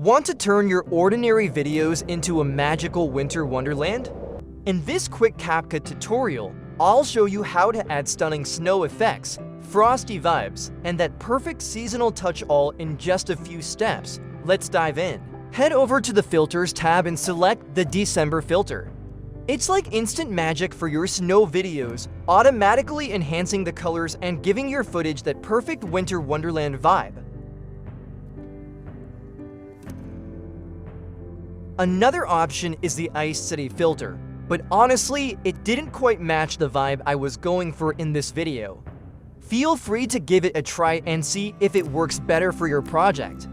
Want to turn your ordinary videos into a magical winter wonderland? In this quick CapCut tutorial, I'll show you how to add stunning snow effects, frosty vibes, and that perfect seasonal touch all in just a few steps. Let's dive in. Head over to the Filters tab and select the December filter. It's like instant magic for your snow videos, automatically enhancing the colors and giving your footage that perfect winter wonderland vibe. Another option is the Ice City filter, but honestly, it didn't quite match the vibe I was going for in this video. Feel free to give it a try and see if it works better for your project.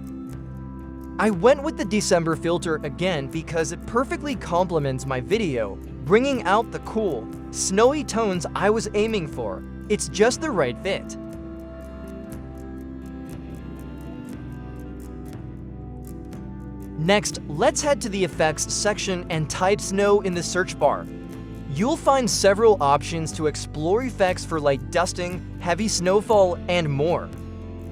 I went with the December filter again because it perfectly complements my video, bringing out the cool, snowy tones I was aiming for. It's just the right fit. Next, let's head to the Effects section and type snow in the search bar. You'll find several options to explore effects for light dusting, heavy snowfall, and more.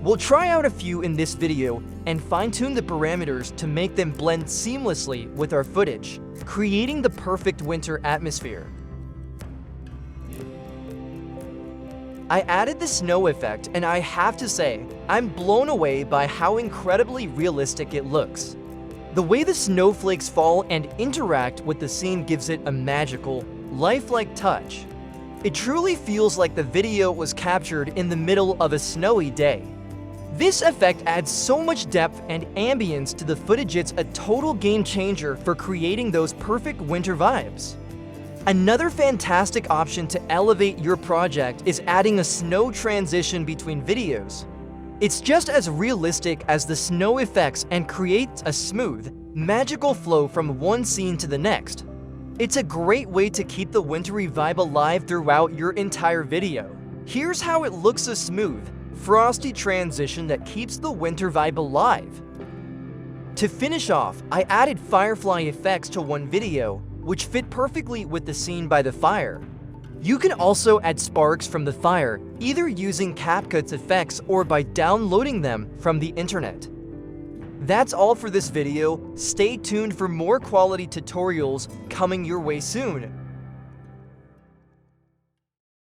We'll try out a few in this video and fine-tune the parameters to make them blend seamlessly with our footage, creating the perfect winter atmosphere. I added the snow effect, and I have to say, I'm blown away by how incredibly realistic it looks. The way the snowflakes fall and interact with the scene gives it a magical, lifelike touch. It truly feels like the video was captured in the middle of a snowy day. This effect adds so much depth and ambience to the footage. It's a total game changer for creating those perfect winter vibes. Another fantastic option to elevate your project is adding a snow transition between videos. It's just as realistic as the snow effects and creates a smooth, magical flow from one scene to the next. It's a great way to keep the wintry vibe alive throughout your entire video. Here's how it looks: a smooth, frosty transition that keeps the winter vibe alive. To finish off, I added firefly effects to one video, which fit perfectly with the scene by the fire. You can also add sparks from the fire, either using CapCut's effects or by downloading them from the internet. That's all for this video. Stay tuned for more quality tutorials coming your way soon.